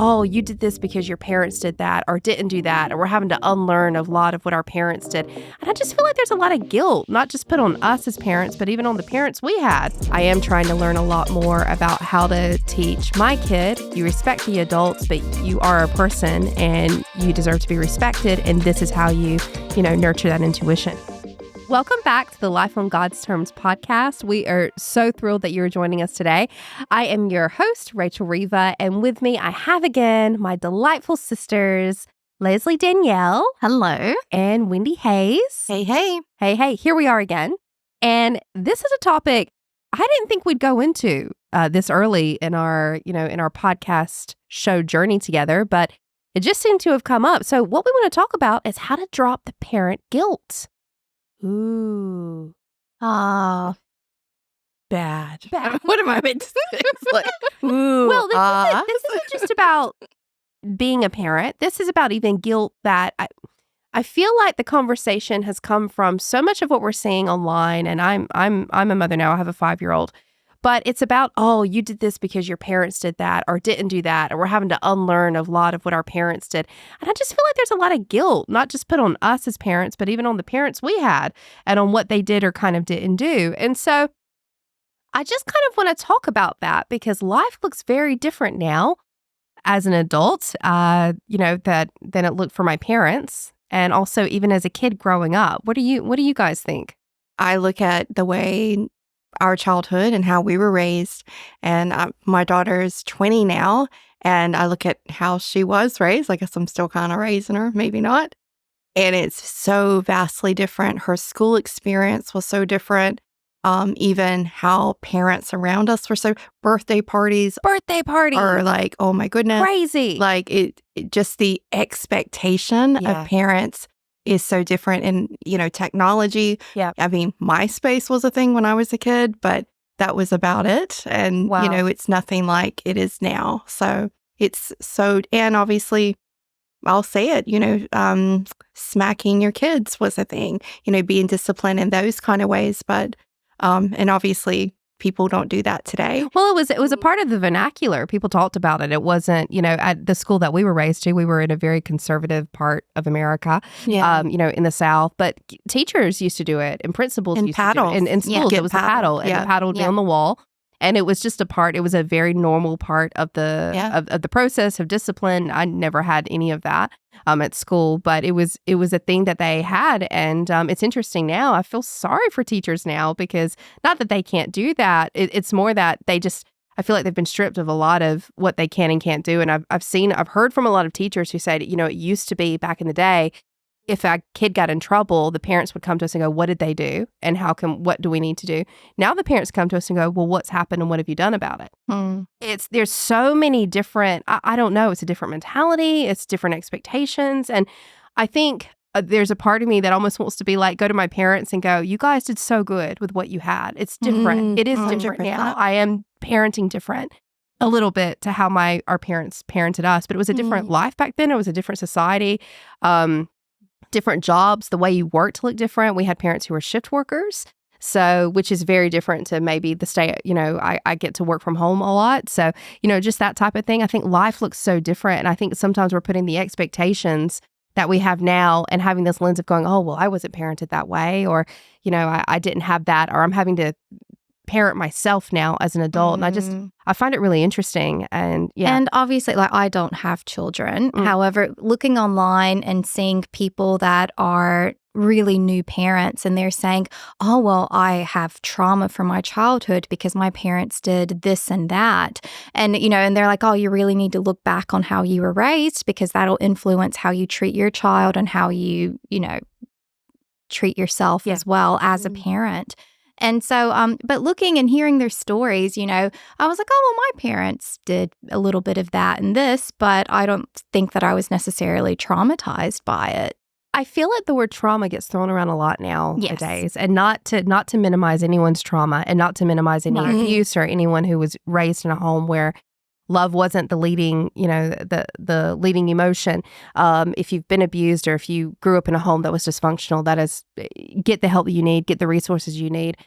oh, you did this because your parents did that or didn't do that, or we're having to unlearn a lot of what our parents did. And I just feel like there's a lot of guilt, not just put on us as parents, but even on the parents we had. I am trying to learn a lot more about how to teach my kid. You respect the adults, but you are a person and you deserve to be respected. And this is how you nurture that intuition. Welcome back to the Life on God's Terms podcast. We are so thrilled that you're joining us today. I am your host, Rachel Riva, and with me I have again my delightful sisters, Leslie Danielle. Hello. And Wendy Hayes. Hey, hey. Hey, hey. Here we are again. And this is a topic I didn't think we'd go into this early in our podcast show journey together, but it just seemed to have come up. So what we want to talk about is how to drop the parent guilt. Ooh. Bad. What am I meant to say? Ooh. Well, this isn't just about being a parent. This is about even guilt that I feel like the conversation has come from so much of what we're seeing online. And I'm a mother now. I have a 5-year-old. But it's about, oh, you did this because your parents did that or didn't do that, or we're having to unlearn a lot of what our parents did. And I just feel like there's a lot of guilt, not just put on us as parents, but even on the parents we had and on what they did or kind of didn't do. And so I just kind of want to talk about that because life looks very different now as an adult, than it looked for my parents, and also even as a kid growing up. What do you guys think? I look at the way our childhood and how we were raised, and my daughter's 20 now, and I look at how she was raised. I guess I'm still kind of raising her, maybe not. And it's so vastly different. Her school experience was so different. Even how parents around us were so birthday parties are like, oh my goodness, crazy. Like it just the expectation of parents is so different. And, technology. Yeah. I mean, MySpace was a thing when I was a kid, but that was about it. And, wow. It's nothing like it is now. So and obviously, I'll say it, smacking your kids was a thing, being disciplined in those kind of ways. But, and obviously, people don't do that today. Well, it was a part of the vernacular. People talked about it. It wasn't, at the school that we were raised to, we were in a very conservative part of America, in the South. But teachers used to do it, and principals used to do it. In schools, it was the paddle, and the paddle would be on the wall. And it was just it was a very normal part of the of the process of discipline. I never had any of that at school, but it was a thing that they had. And it's interesting now. I feel sorry for teachers now because not that they can't do that. It's more that I feel like they've been stripped of a lot of what they can and can't do. And I've heard from a lot of teachers who said, it used to be back in the day, if a kid got in trouble, the parents would come to us and go, what did they do? And what do we need to do? Now the parents come to us and go, well, what's happened and what have you done about it? There's so many different, I don't know, it's a different mentality, it's different expectations. And I think there's a part of me that almost wants to be like, go to my parents and go, you guys did so good with what you had. It's different. It is different 100%. Now. I am parenting different a little bit to how our parents parented us, but it was a different life back then. It was a different society. Different jobs, the way you worked looked different. We had parents who were shift workers, which is very different to maybe the stay, I get to work from home a lot. So, just that type of thing. I think life looks so different. And I think sometimes we're putting the expectations that we have now and having this lens of going, oh, well, I wasn't parented that way, or, I didn't have that, or I'm having to parent myself now as an adult. And I find it really interesting. And And obviously, I don't have children. However, looking online and seeing people that are really new parents and they're saying, oh, well, I have trauma from my childhood because my parents did this and that. And, and they're like, oh, you really need to look back on how you were raised because that'll influence how you treat your child and how you, treat yourself as well as a parent. And so, but looking and hearing their stories, I was like, oh, well, my parents did a little bit of that and this, but I don't think that I was necessarily traumatized by it. I feel like the word trauma gets thrown around a lot nowadays, and not to minimize anyone's trauma and not to minimize any abuse or anyone who was raised in a home where love wasn't the leading, the leading emotion. If you've been abused or if you grew up in a home that was dysfunctional, that is, get the help that you need, get the resources you need.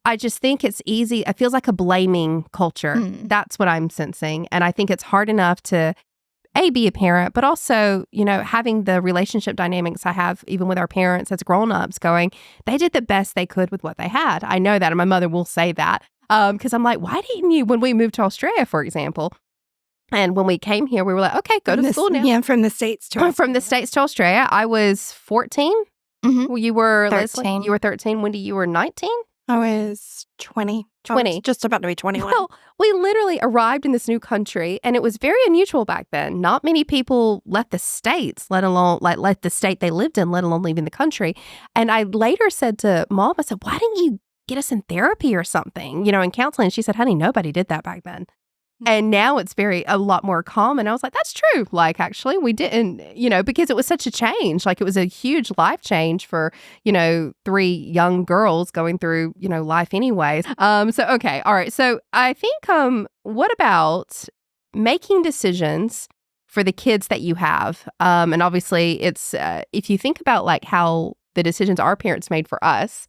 I just think it's easy. It feels like a blaming culture. That's what I'm sensing. And I think it's hard enough to be a parent, but also, having the relationship dynamics I have even with our parents as grown-ups going, they did the best they could with what they had. I know that, and my mother will say that. Because I'm like, why didn't you, when we moved to Australia, for example, and when we came here, we were like, okay, go to school now. Yeah, from the States to Australia. From the States to Australia. I was 14. Mhm. Well, you were 13. Leslie, you were 13. Wendy, you were 19? I was 20. 20. I was just about to be 21. Well, we literally arrived in this new country, and it was very unusual back then. Not many people left the States, let alone left the state they lived in, let alone leaving the country. And I later said to Mom, I said, why didn't you get us in therapy or something, in counseling? And she said, honey, nobody did that back then. And now it's a lot more common. I was like, that's true. Like, actually, we didn't, because it was such a change. Like, it was a huge life change for, 3 young girls going through, life anyways. Okay. All right. So I think, what about making decisions for the kids that you have? And obviously, it's, if you think about like how the decisions our parents made for us,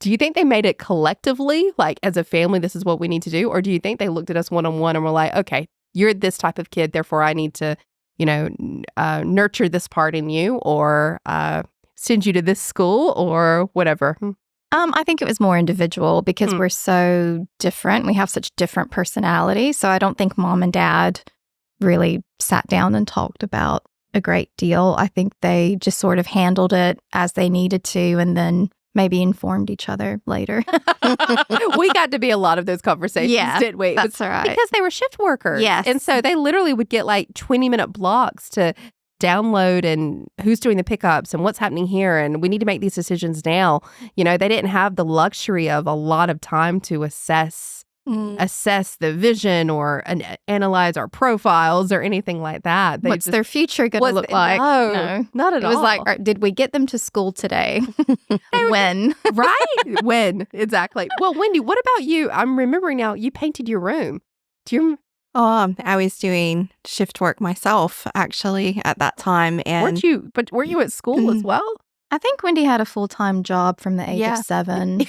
do you think they made it collectively, like as a family, this is what we need to do? Or do you think they looked at us one-on-one and were like, okay, you're this type of kid, therefore I need to, nurture this part in you, or send you to this school or whatever? I think it was more individual because we're so different. We have such different personalities. So I don't think Mom and Dad really sat down and talked about a great deal. I think they just sort of handled it as they needed to, and then maybe informed each other later. We got to be a lot of those conversations, didn't we? That's all right. Because they were shift workers. Yes. And so they literally would get like 20-minute blocks to download, and who's doing the pickups and what's happening here, and we need to make these decisions now. They didn't have the luxury of a lot of time to assess the vision or analyze our profiles or anything like that. What's their future going to look like? No, not at all. It was like, did we get them to school today? When? Right? When? Exactly. Well, Wendy, what about you? I'm remembering now, you painted your room. Do you I was doing shift work myself, actually, at that time. And were you at school as well? I think Wendy had a full-time job from the age of 7.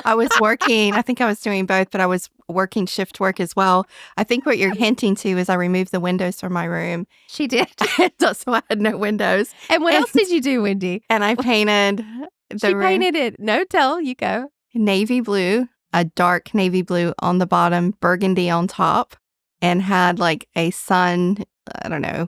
I was working, I think I was doing both, but I was working shift work as well. I think what you're hinting to is I removed the windows from my room. She did. So I had no windows. And what else did you do, Wendy? And I painted She painted it. No, tell, you go. Navy blue, a dark navy blue on the bottom, burgundy on top, and had like a sun,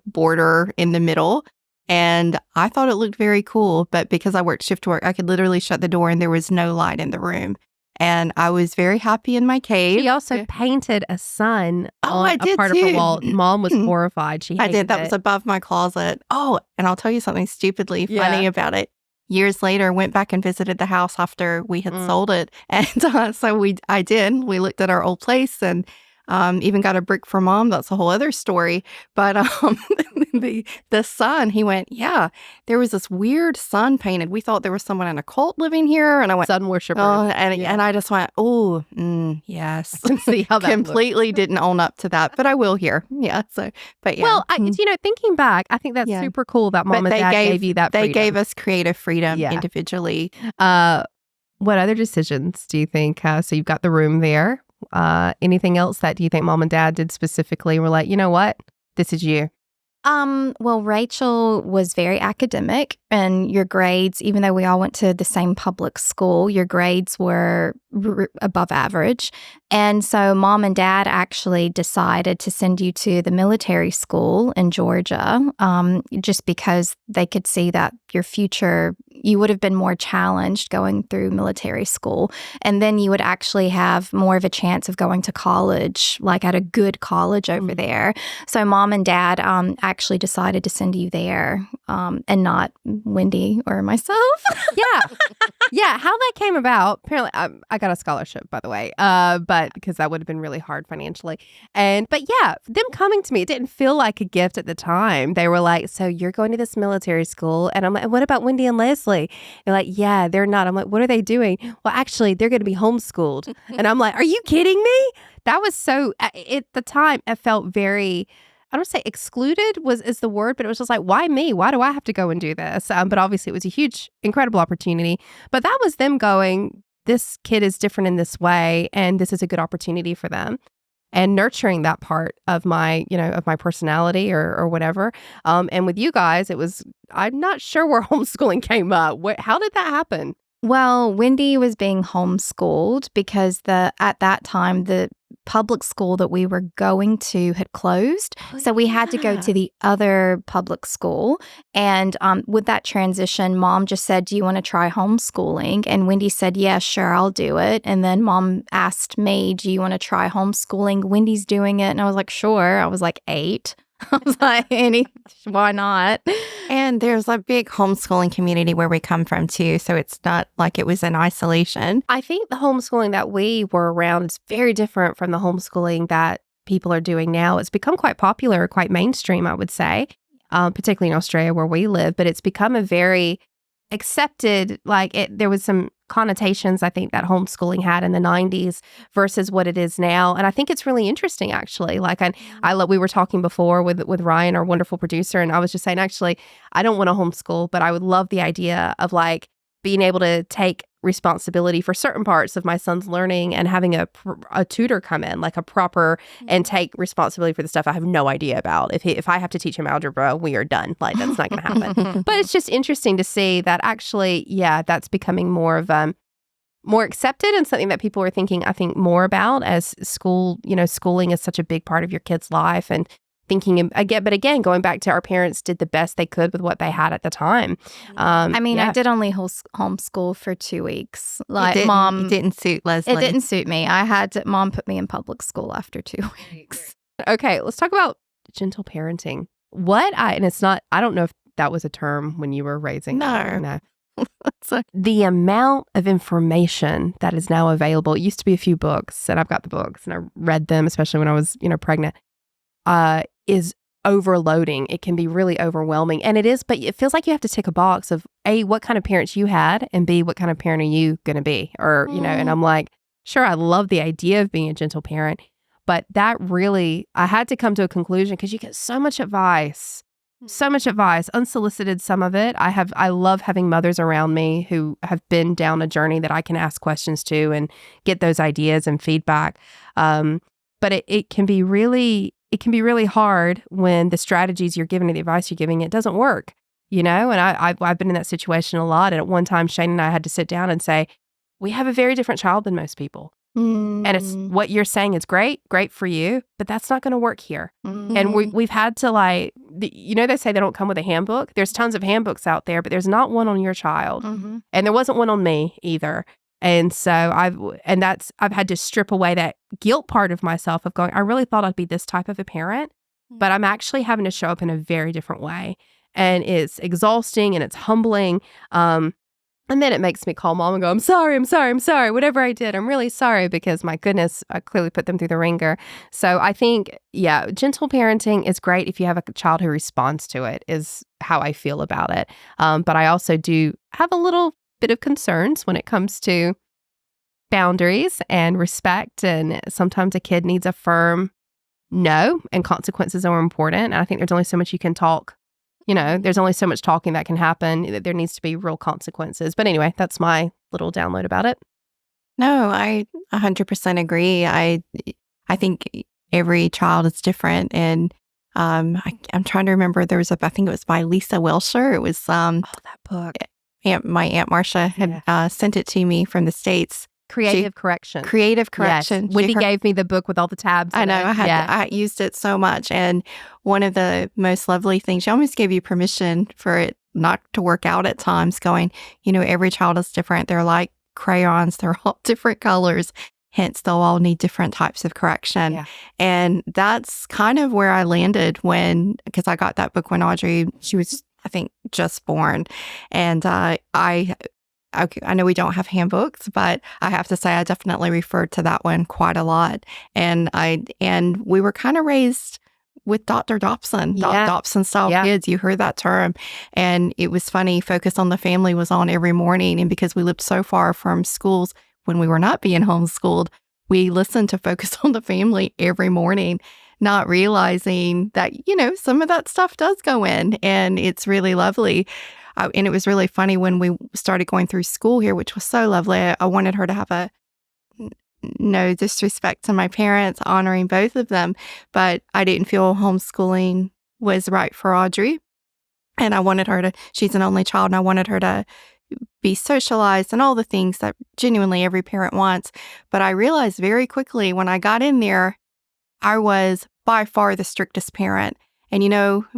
border in the middle. And I thought it looked very cool, but because I worked shift work, I could literally shut the door and there was no light in the room. And I was very happy in my cave. She also painted a sun on I did a part too. of her wall. Mom was horrified. She hated I did. That it. was above my closet. Oh, and I'll tell you something stupidly funny about it. Years later, went back and visited the house after we had sold it. And I did. We looked at our old place and even got a brick for Mom. That's a whole other story. But the sun, he went, yeah, there was this weird sun painted. We thought there was someone in a cult living here. And I went, sun worshiper. And I just went, yes. See how that completely didn't own up to that, but I will here. Yeah. So, but yeah. Well, thinking back, I think that's super cool that Mom and Dad gave you that freedom. They gave us creative freedom individually. What other decisions do you think? So you've got the room there. Anything else that do you think Mom and Dad did specifically? Were like, you know what? This is you. Well, Rachel was very academic, and your grades, even though we all went to the same public school, your grades were above average. And so Mom and Dad actually decided to send you to the military school in Georgia, just because they could see that your future, you would have been more challenged going through military school. And then you would actually have more of a chance of going to college, like at a good college over there. So Mom and Dad actually decided to send you there, and not Wendy or myself. Yeah. How that came about, apparently I got a scholarship, by the way, but because that would have been really hard financially. But yeah, them coming to me, it didn't feel like a gift at the time. They were like, so you're going to this military school? And I'm like, what about Wendy and Leslie? They're like, yeah, they're not. I'm like, what are they doing? Well, actually, they're going to be homeschooled. And I'm like, are you kidding me? That was so, at the time, I felt very, I don't say excluded is the word, but it was just like, why me? Why do I have to go and do this? But obviously, it was a huge, incredible opportunity. But that was them going, this kid is different in this way, and this is a good opportunity for them. and nurturing that part of my, of my personality or whatever. And with you guys, I'm not sure where homeschooling came up. How did that happen? Well, Wendy was being homeschooled because at that time, the public school that we were going to had closed. So we had to go to the other public school. And with that transition, Mom just said, do you want to try homeschooling? And Wendy said, yeah, sure, I'll do it. And then Mom asked me, do you want to try homeschooling? Wendy's doing it. And I was like, sure. I was like 8. I was like, why not? And there's a big homeschooling community where we come from too. So it's not like it was in isolation. I think the homeschooling that we were around is very different from the homeschooling that people are doing now. It's become quite popular, quite mainstream, I would say, particularly in Australia where we live. But it's become a very accepted, there was some connotations I think that homeschooling had in the 90s versus what it is now. And I think it's really interesting, actually. We were talking before with Ryan, our wonderful producer, and I was just saying, actually, I don't want to homeschool, but I would love the idea of being able to take responsibility for certain parts of my son's learning and having a tutor come in, like a proper, and take responsibility for the stuff I have no idea about. If I have to teach him algebra, we are done. That's not going to happen. But it's just interesting to see that actually, that's becoming more of more accepted and something that people are thinking, I think, more about as schooling is such a big part of your kid's life, and thinking again, but again, going back to our parents did the best they could with what they had at the time. I did only homeschool for 2 weeks. It didn't suit Leslie. It didn't suit me. Mom put me in public school after 2 weeks. Okay, let's talk about gentle parenting. I don't know if that was a term when you were raising. No. The amount of information that is now available, it used to be a few books, and I've got the books and I read them, especially when I was, pregnant, is overloading. It can be really overwhelming. And it is, but it feels like you have to tick a box of A, what kind of parents you had, and B, what kind of parent are you going to be? Or, and I'm like, sure, I love the idea of being a gentle parent, but that really, I had to come to a conclusion because you get so much advice, unsolicited, some of it. I love having mothers around me who have been down a journey that I can ask questions to and get those ideas and feedback. But it can be really hard when the strategies you're giving or the advice you're giving, it doesn't work, and I've been in that situation a lot. And at one time, Shane and I had to sit down and say, we have a very different child than most people. And it's what you're saying is great for you, but that's not going to work here. And we've had to they say they don't come with a handbook. There's tons of handbooks out there, but there's not one on your child. And there wasn't one on me either. And so I've had to strip away that guilt part of myself of going, I really thought I'd be this type of a parent, but I'm actually having to show up in a very different way. And it's exhausting and it's humbling. And then it makes me call Mom and go, I'm sorry. Whatever I did, I'm really sorry, because my goodness, I clearly put them through the ringer. So I think, gentle parenting is great if you have a child who responds to it, is how I feel about it. But I also do have a little bit of concerns when it comes to boundaries and respect. And sometimes a kid needs a firm no, and consequences are important. And I think there's only so much you can talk. There's only so much talking that can happen. There needs to be real consequences. But anyway, that's my little download about it. No, I 100% agree. I think every child is different. And I'm trying to remember, I think it was by Lisa Welsher. It was that book. My Aunt Marcia had sent it to me from the States. Creative Correction. Yes. Wendy gave me the book with all the tabs. I know. I used it so much. And one of the most lovely things, she almost gave you permission for it not to work out at times, going, every child is different. They're like crayons. They're all different colors. Hence, they'll all need different types of correction. Yeah. And that's kind of where I landed because I got that book when Audrey, she was, I think, just born. And I know we don't have handbooks, but I have to say I definitely referred to that one quite a lot. And we were kind of raised with Dr. Dobson, Dobson style kids. You heard that term. And it was funny, Focus on the Family was on every morning. And because we lived so far from schools when we were not being homeschooled, we listened to Focus on the Family every morning, not realizing that, some of that stuff does go in, and it's really lovely. And it was really funny when we started going through school here, which was so lovely. I wanted her to have no disrespect to my parents, honoring both of them, but I didn't feel homeschooling was right for Audrey. And I wanted her to, she's an only child, and I wanted her to be socialized and all the things that genuinely every parent wants. But I realized very quickly when I got in there, I was by far the strictest parent. And,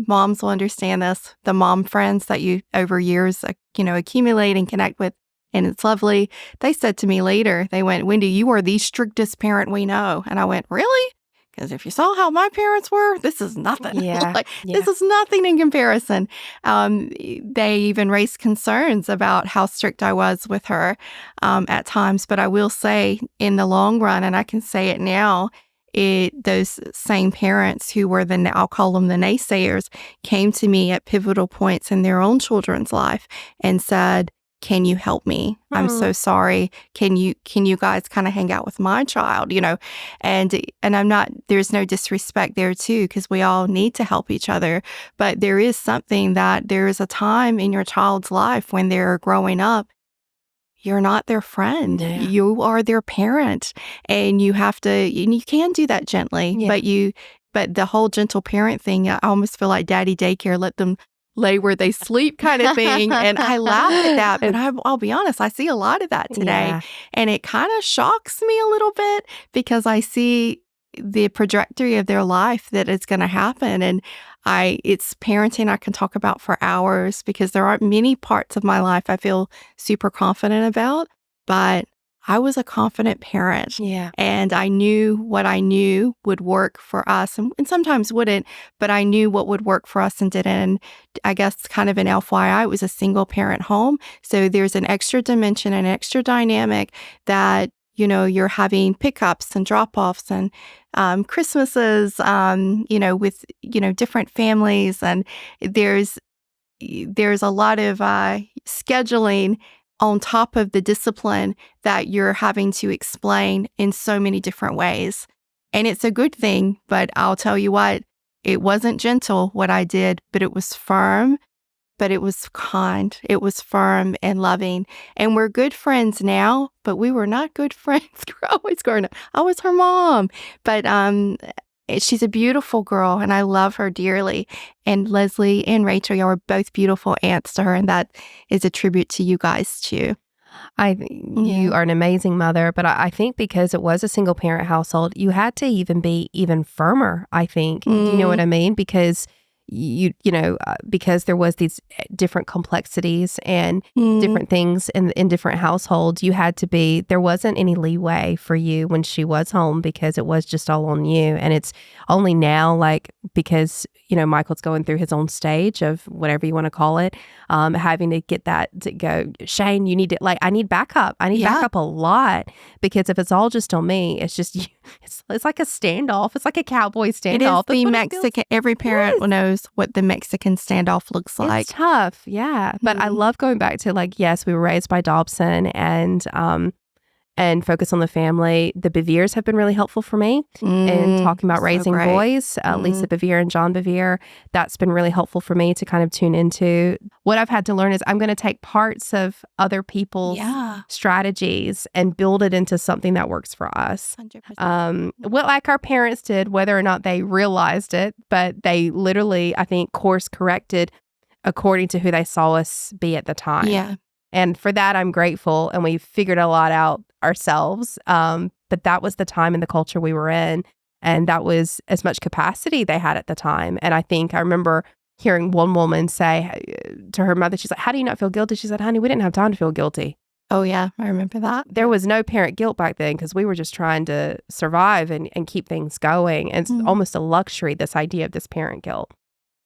moms will understand this. The mom friends that you over years, accumulate and connect with, and it's lovely. They said to me later, they went, "Wendy, you are the strictest parent we know." And I went, "Really? Because if you saw how my parents were, this is nothing. Yeah. This is nothing in comparison." They even raised concerns about how strict I was with her at times. But I will say, in the long run, and I can say it now, those same parents who were I'll call them the naysayers, came to me at pivotal points in their own children's life and said, "Can you help me? I'm so sorry. Can you guys kind of hang out with my child?" And I'm not, there's no disrespect there too, because we all need to help each other. But there is something that there is a time in your child's life when they're growing up, you're not their friend. Yeah. You are their parent, and you have to, and you can do that gently, but the whole gentle parent thing, I almost feel like daddy daycare, let them lay where they sleep kind of thing. And I laugh at that, but I'll be honest, I see a lot of that today. Yeah. And it kind of shocks me a little bit because I see the trajectory of their life that it's going to happen. And it's parenting I can talk about for hours because there aren't many parts of my life I feel super confident about, but I was a confident parent. Yeah. And I knew what I knew would work for us and sometimes wouldn't, but I knew what would work for us and didn't. And I guess kind of an FYI, it was a single parent home. So there's an extra dimension, an extra dynamic that, you're having pickups and drop-offs and Christmases, with, different families. And there's a lot of scheduling on top of the discipline that you're having to explain in so many different ways. And it's a good thing, but I'll tell you what, it wasn't gentle what I did, but it was firm, but it was kind. It was firm and loving. And we're good friends now, but we were not good friends growing up. I was her mom, but she's a beautiful girl, and I love her dearly. And Leslie and Rachel, y'all were both beautiful aunts to her, and that is a tribute to you guys too. You are an amazing mother, but I think because it was a single parent household, you had to even be even firmer, I think. Do you know what I mean? Because because there was these different complexities and different things in different households, you had to be, there wasn't any leeway for you when she was home because it was just all on you. And it's only now, because, Michael's going through his own stage of whatever you want to call it, having to get that to go, Shane, you need to, I need backup. I need backup a lot, because if it's all just on me, it's just, it's like a standoff. It's like a cowboy standoff. It is the Mexican, every parent knows what the Mexican standoff looks like. It's tough, yeah. But I love going back to yes, we were raised by Dobson and focus on the family. The Beviers have been really helpful for me in talking about raising boys. Lisa Bevier and John Bevier, that's been really helpful for me to kind of tune into. What I've had to learn is I'm going to take parts of other people's strategies and build it into something that works for us. 100%. Like our parents did, whether or not they realized it, but they literally, I think, course corrected according to who they saw us be at the time. Yeah. And for that, I'm grateful. And we figured a lot out ourselves. But that was the time and the culture we were in. And that was as much capacity they had at the time. And I remember hearing one woman say to her mother, she's like, "How do you not feel guilty?" She said, "Honey, we didn't have time to feel guilty." Oh, yeah. I remember that. There was no parent guilt back then because we were just trying to survive and keep things going. And it's almost a luxury, this idea of this parent guilt.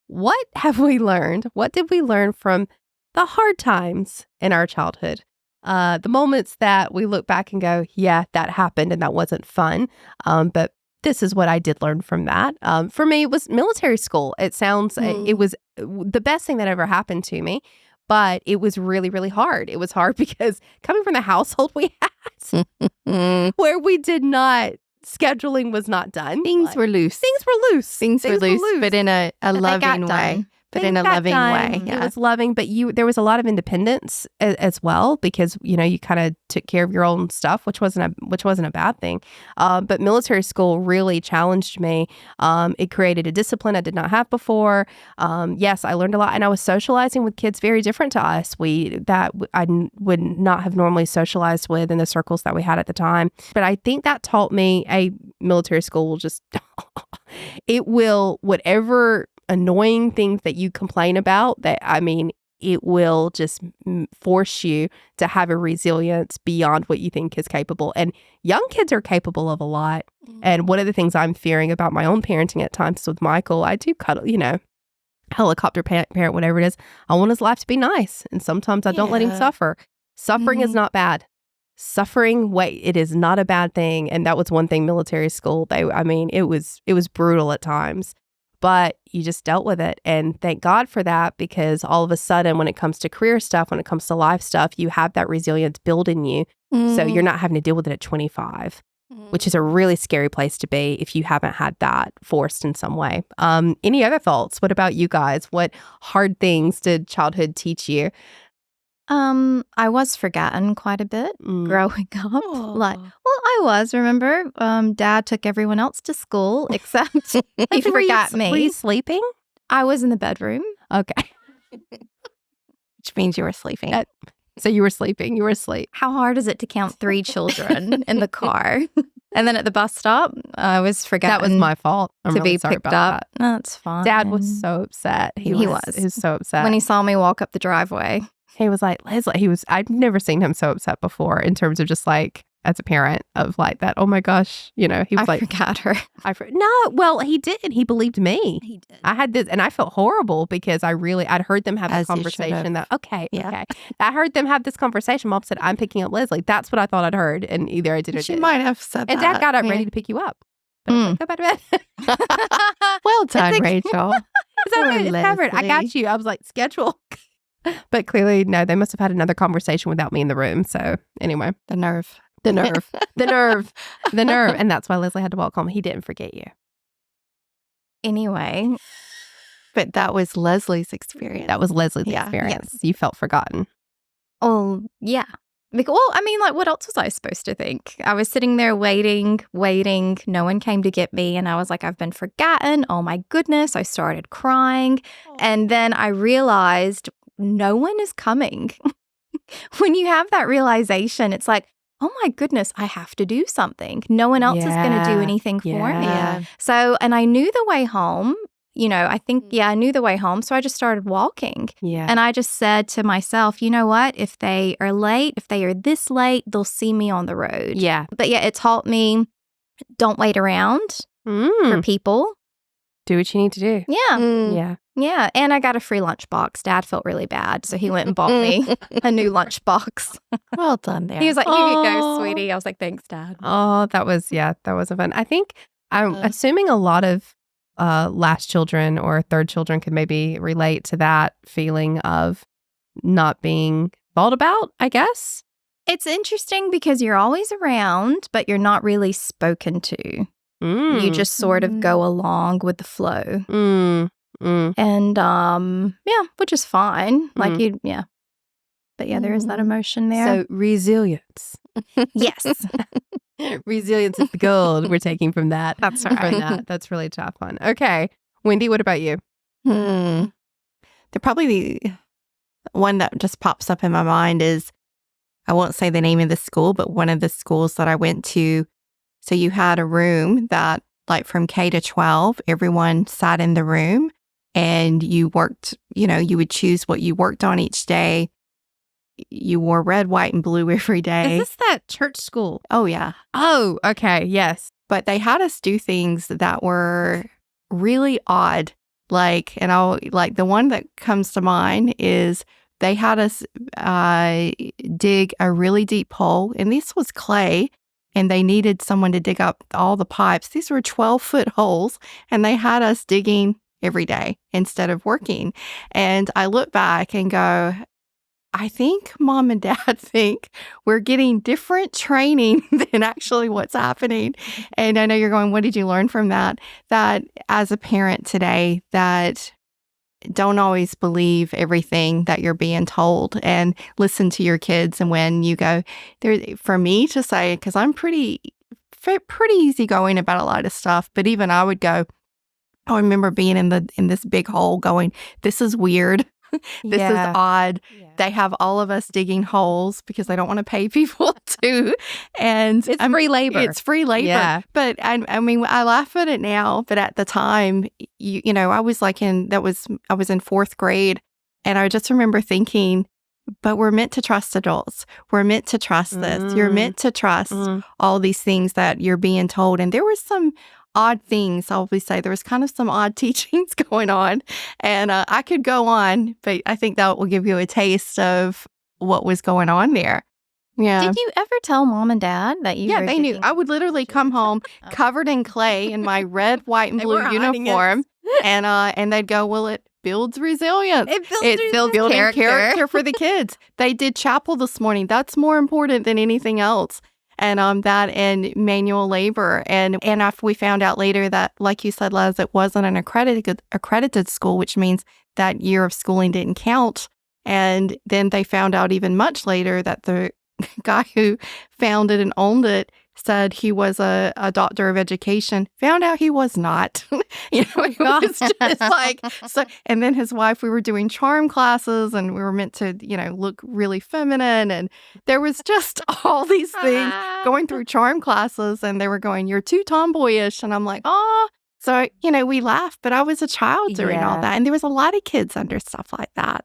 What have we learned? What did we learn from the hard times in our childhood? The moments that we look back and go, yeah, that happened and that wasn't fun. But this is what I did learn from that. For me, it was military school. It sounds, it was the best thing that ever happened to me, but it was really, really hard. It was hard because coming from the household we had where we did not, scheduling was not done. Things were loose. Things were loose. Things were loose, but in a loving way. But in a loving way. It was loving, but there was a lot of independence as well because, you kind of took care of your own stuff, which wasn't a bad thing. But military school really challenged me. It created a discipline I did not have before. Yes, I learned a lot, and I was socializing with kids very different to us. I would not have normally socialized with in the circles that we had at the time. But I think that taught me military school will just, whatever annoying things that you complain about, it will just force you to have a resilience beyond what you think is capable. And young kids are capable of a lot. And one of the things I'm fearing about my own parenting at times with Michael, I do cuddle, helicopter parent, whatever it is. I want his life to be nice. And sometimes I don't let him suffer. Suffering is not bad. Suffering, it is not a bad thing. And that was one thing military school, it was brutal at times. But you just dealt with it. And thank God for that, because all of a sudden, when it comes to career stuff, when it comes to life stuff, you have that resilience built in you. So you're not having to deal with it at 25, which is a really scary place to be if you haven't had that forced in some way. Any other thoughts? What about you guys? What hard things did childhood teach you? I was forgotten quite a bit growing up. I was, remember? Dad took everyone else to school except he forgot me. Were you sleeping? I was in the bedroom. Okay. Which means you were sleeping. So you were sleeping. You were asleep. How hard is it to count 3 children in the car? And then at the bus stop, I was forgotten. That was my fault. I'm to really be sorry picked about up. No, that's fine. Dad was so upset. He was so upset. When he saw me walk up the driveway. He was like, Leslie, I'd never seen him so upset before in terms of just like, as a parent of like that, oh my gosh, he was I like. forgot her. No, well, he did. He believed me. He did. I had this, and I felt horrible because I'd heard them have a conversation okay. I heard them have this conversation. Mom said, I'm picking up Leslie. That's what I thought I'd heard. And either I did or didn't. She might have said that. And Dad got up ready to pick you up. But I was like, go back to bed. Well done, Rachel. It's covered. I got you. I was like, schedule. But clearly, no, they must have had another conversation without me in the room. So anyway. The nerve. The nerve. And that's why Leslie had to walk home. He didn't forget you. Anyway. But that was Leslie's experience. That was Leslie's experience. Yes. You felt forgotten. Oh, yeah. What else was I supposed to think? I was sitting there waiting. No one came to get me. And I was like, I've been forgotten. Oh, my goodness. I started crying. And then I realized no one is coming. When you have that realization, it's like, oh my goodness, I have to do something. No one else is going to do anything for me. So, and I knew the way home. I knew the way home. So I just started walking. Yeah. And I just said to myself, you know what? If they are this late, they'll see me on the road. Yeah. But yeah, it taught me, don't wait around for people. Do what you need to do. Yeah. Yeah. Yeah. And I got a free lunchbox. Dad felt really bad. So he went and bought me a new lunchbox. Well done there. He was like, here you go, sweetie. I was like, thanks, Dad. Oh, that was fun. I think I'm assuming a lot of last children or third children could maybe relate to that feeling of not being thought about, I guess. It's interesting because you're always around, but you're not really spoken to. You just sort of go along with the flow. And which is fine. But there is that emotion there. So resilience. Yes. Resilience is the gold we're taking from that. That's right. That's really tough one. Okay. Wendy, what about you? They're probably the one that just pops up in my mind is, I won't say the name of the school, but one of the schools that I went to. So you had a room that, like, from K to 12, everyone sat in the room and you worked, you would choose what you worked on each day. You wore red, white, and blue every day. Is this that church school? Oh, yeah. Oh, okay. Yes. But they had us do things that were really odd. The one that comes to mind is they had us dig a really deep hole. And this was clay. And they needed someone to dig up all the pipes. These were 12-foot holes, and they had us digging every day instead of working. And I look back and go, I think Mom and Dad think we're getting different training than actually what's happening. And I know you're going, what did you learn from that? That as a parent today, that don't always believe everything that you're being told, and listen to your kids. And when you go there, for me to say, because I'm pretty easygoing about a lot of stuff, but even I would go, I remember being in this big hole going, this is weird. This is odd. Yeah. They have all of us digging holes because they don't want to pay people to. And it's free labor. It's free labor. Yeah. But I mean, I laugh at it now, but at the time, you know, I was in 4th grade, and I just remember thinking, but we're meant to trust adults. We're meant to trust this. You're meant to trust all these things that you're being told. And there were some odd things. I'll always say there was kind of some odd teachings going on, and I could go on, but I think that will give you a taste of what was going on there. Yeah. Did you ever tell mom and dad that you? Yeah, they knew. I would literally come home covered in clay in my red, white, and blue uniform, and they'd go, "Well, it builds resilience. It builds building character for the kids. They did chapel this morning. That's more important than anything else." And that and manual labor. And after we found out later that, like you said, Les, it wasn't an accredited school, which means that year of schooling didn't count. And then they found out even much later that the guy who founded and owned it said he was a doctor of education. Found out he was not. It was just like so. And then his wife, we were doing charm classes, and we were meant to, look really feminine. And there was just all these things going through charm classes, and they were going, "You're too tomboyish," and I'm like, "Oh." So we laughed, but I was a child during all that, and there was a lot of kids under stuff like that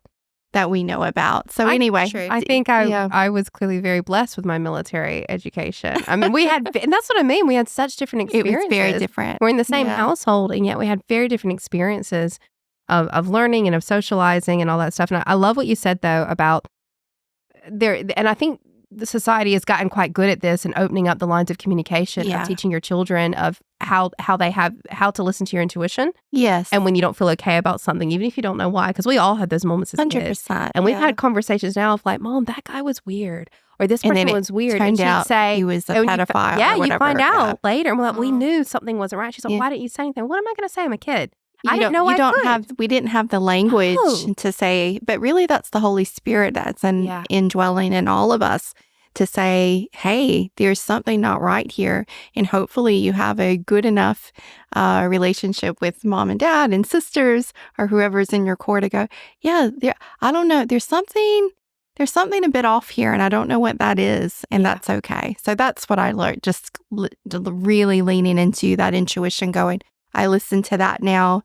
we know about. So anyway, I think I was clearly very blessed with my military education. I mean, and that's what I mean. We had such different experiences. It was very different. We're in the same household, and yet we had very different experiences of learning and of socializing and all that stuff. And I love what you said, though, about there. And I think the society has gotten quite good at this and opening up the lines of communication, of teaching your children of how to listen to your intuition. Yes. And when you don't feel okay about something, even if you don't know why, because we all had those moments as 100%, kids. And we've had conversations now of like, "Mom, that guy was weird," or "This person was weird." Turned and out say he was a pedophile. Yeah, or whatever. You find out later, and we're like, we knew something wasn't right. She's like, "Why didn't you say anything?" "What am I going to say? I'm a kid." I didn't know we didn't have the language to say, but really that's the Holy Spirit that's indwelling in all of us to say, hey, there's something not right here. And hopefully you have a good enough relationship with mom and dad and sisters or whoever's in your core to go, I don't know, there's something a bit off here, and I don't know what that is, and that's okay. So that's what I learned, just really leaning into that intuition, going, I listen to that now.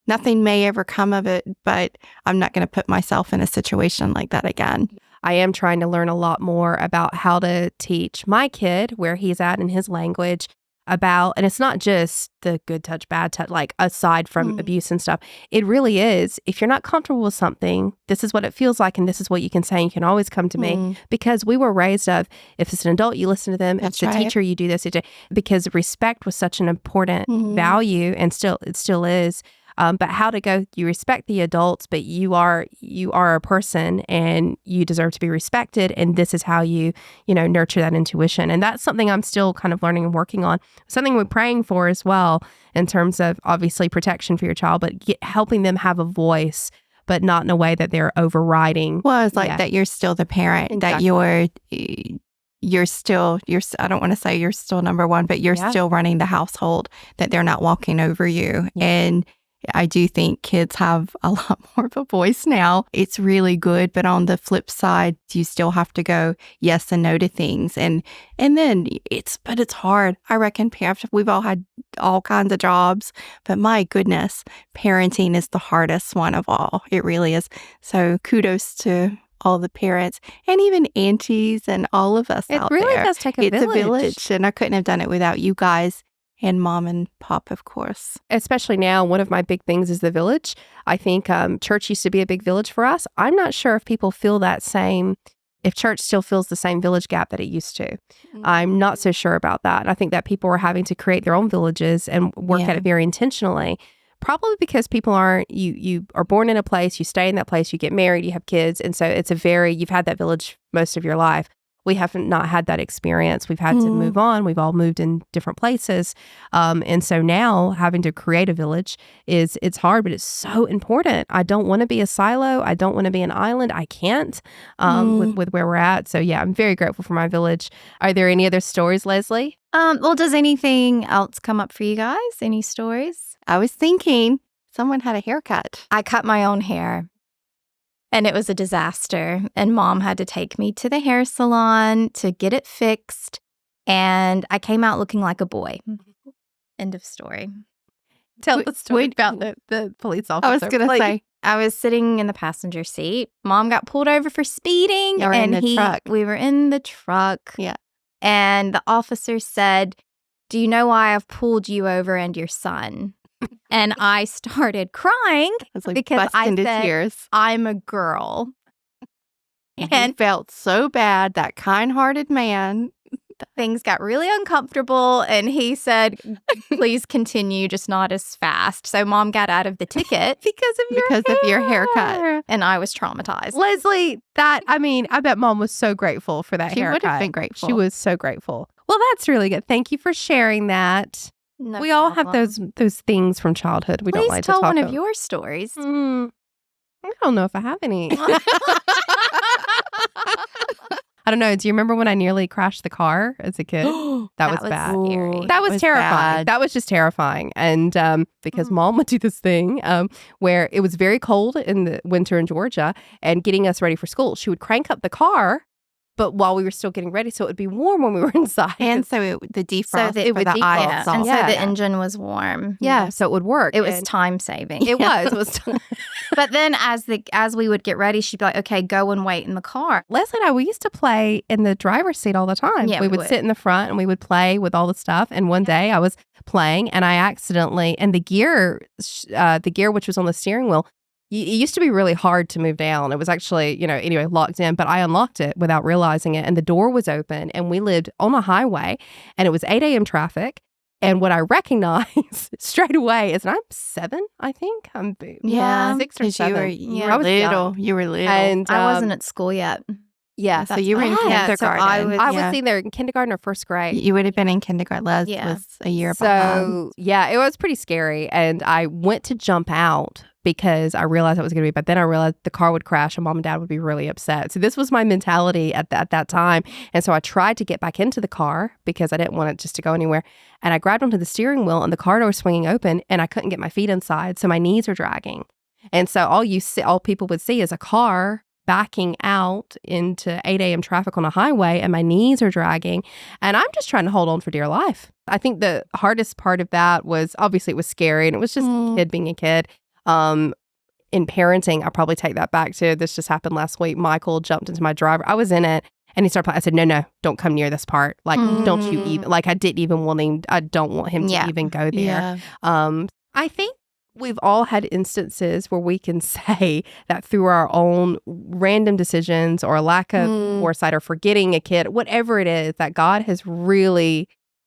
Nothing may ever come of it, but I'm not going to put myself in a situation like that again. I am trying to learn a lot more about how to teach my kid where he's at in his language about, and it's not just the good touch, bad touch, like aside from abuse and stuff. It really is, if you're not comfortable with something, this is what it feels like, and this is what you can say. You can always come to me, because we were raised of, if it's an adult, you listen to them. If it's a teacher, you do this. Because respect was such an important value, and it still is. But how to go, you respect the adults, but you are a person, and you deserve to be respected. And this is how you nurture that intuition. And that's something I'm still kind of learning and working on. Something we're praying for as well, in terms of obviously protection for your child, but helping them have a voice, but not in a way that they're overriding. Well, it's like that you're still the parent, that you're still, I don't want to say you're still number one, but you're still running the household, that they're not walking over you. And I do think kids have a lot more of a voice now. It's really good, but on the flip side, you still have to go yes and no to things. And then it's hard. I reckon we've all had all kinds of jobs, but my goodness, parenting is the hardest one of all. It really is. So kudos to all the parents and even aunties and all of us out there. It really does take a village. It's a village, and I couldn't have done it without you guys. And mom and pop, of course. Especially now, one of my big things is the village. I think church used to be a big village for us. I'm not sure if people feel that same, if church still feels the same village gap that it used to. I'm not so sure about that. I think that people are having to create their own villages and work at it very intentionally. Probably because people you are born in a place, you stay in that place, you get married, you have kids. And so you've had that village most of your life. we have not had that experience. We've had to move on. We've all moved in different places. And so now having to create a village it's hard, but it's so important. I don't want to be a silo. I don't want to be an island. I can't with where we're at. So yeah, I'm very grateful for my village. Are there any other stories, Leslie? Well, does anything else come up for you guys? Any stories? I was thinking someone had a haircut. I cut my own hair. And it was a disaster. And Mom had to take me to the hair salon to get it fixed. And I came out looking like a boy. End of story. Tell the story about the police officer. I was going to say. I was sitting in the passenger seat. Mom got pulled over for speeding. In the truck. We were in the truck. Yeah. And the officer said, "Do you know why I've pulled you over and your son?" And I started crying because I into said, tears. "I'm a girl." And felt so bad, that kind-hearted man. Things got really uncomfortable, and he said, "Please continue, just not as fast." So Mom got out of the ticket because of your haircut. And I was traumatized. Leslie, I bet Mom was so grateful for that haircut. She would have been grateful. She was so grateful. Well, that's really good. Thank you for sharing that. No we all have problem. those things from childhood we don't like to Please talk tell about. one of your stories. I don't know if I have any. I don't know. Do you remember when I nearly crashed the car as a kid? That was bad. Scary. That was terrifying. Bad. That was just terrifying. And because Mom would do this thing where it was very cold in the winter in Georgia and getting us ready for school, she would crank up the car, but while we were still getting ready, so it would be warm when we were inside. And so the defrost it for the ice. And Yeah. so the engine was warm. Yeah, so it would work. It was And time saving. It was. But then as we would get ready, she'd be like, "Okay, go and wait in the car." Leslie and I, we used to play in the driver's seat all the time. Yeah, we we would would. sit in the front and we would play with all the stuff. And one day I was playing and I accidentally, and the gear, which was on the steering wheel, it used to be really hard to move down. It was actually, anyway, locked in, but I unlocked it without realizing it. And the door was open and we lived on a highway and it was 8 a.m. traffic. And what I recognized straight away is, and I'm 7, I think. I'm 6 or 7. You I were was little. young. You were little. And I wasn't at school yet. yeah, so you were in kindergarten. So I was either in kindergarten or first grade. You would have been in kindergarten. Les Yeah. was a year behind. So yeah, it was pretty scary. And I went to jump out because I realized it was going to be, but then I realized the car would crash and Mom and Dad would be really upset. So this was my mentality at that time. And so I tried to get back into the car because I didn't want it just to go anywhere. And I grabbed onto the steering wheel and the car door was swinging open and I couldn't get my feet inside. So my knees are dragging. And so all people would see is a car backing out into 8 a.m. traffic on a highway and my knees are dragging and I'm just trying to hold on for dear life. I think the hardest part of that was, obviously it was scary and it was just a kid being a kid. In parenting, I probably take that back to, this just happened last week. Michael jumped into my driver. I was in it and he started playing. I said, no, don't come near this part. Like, don't you even, like, I didn't even want him, I don't want him to even go there. Yeah. I think we've all had instances where we can say that through our own random decisions or a lack of foresight or forgetting a kid, whatever it is, that God has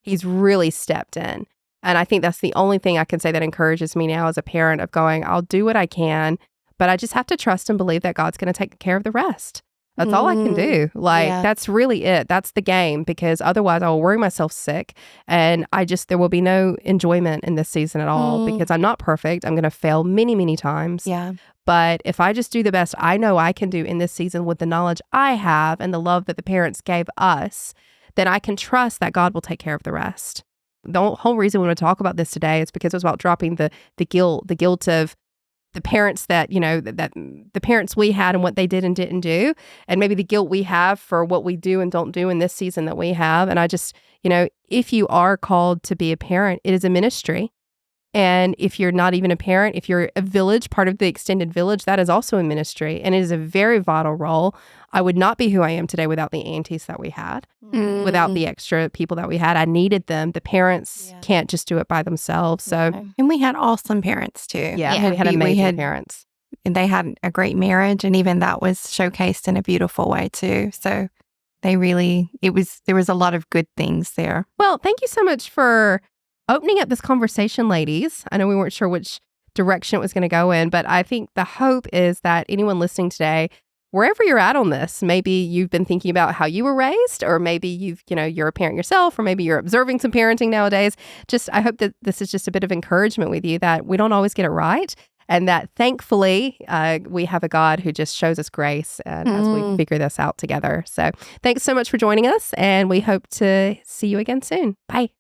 he's really stepped in. And I think that's the only thing I can say that encourages me now as a parent of going, I'll do what I can, but I just have to trust and believe that God's going to take care of the rest. That's all I can do. Like, that's really it. That's the game, because otherwise I will worry myself sick and there will be no enjoyment in this season at all because I'm not perfect. I'm going to fail many, many times. Yeah. But if I just do the best I know I can do in this season with the knowledge I have and the love that the parents gave us, then I can trust that God will take care of the rest. The whole reason we want to talk about this today is because it was about dropping the guilt of the parents that the parents we had and what they did and didn't do, and maybe the guilt we have for what we do and don't do in this season that we have. And I just, if you are called to be a parent, it is a ministry. And if you're not even a parent, if you're a village, part of the extended village, that is also a ministry. And it is a very vital role. I would not be who I am today without the aunties that we had, without the extra people that we had. I needed them. The parents can't just do it by themselves. So, And we had awesome parents too. yeah. We had amazing parents. And they had a great marriage. And even that was showcased in a beautiful way too. So there was a lot of good things there. Well, thank you so much for opening up this conversation, ladies. I know we weren't sure which direction it was going to go in, but I think the hope is that anyone listening today wherever you're at on this, maybe you've been thinking about how you were raised, or maybe you're a parent yourself, or maybe you're observing some parenting nowadays. I hope that this is just a bit of encouragement with you that we don't always get it right. And that thankfully, we have a God who just shows us grace as we figure this out together. So thanks so much for joining us. And we hope to see you again soon. Bye.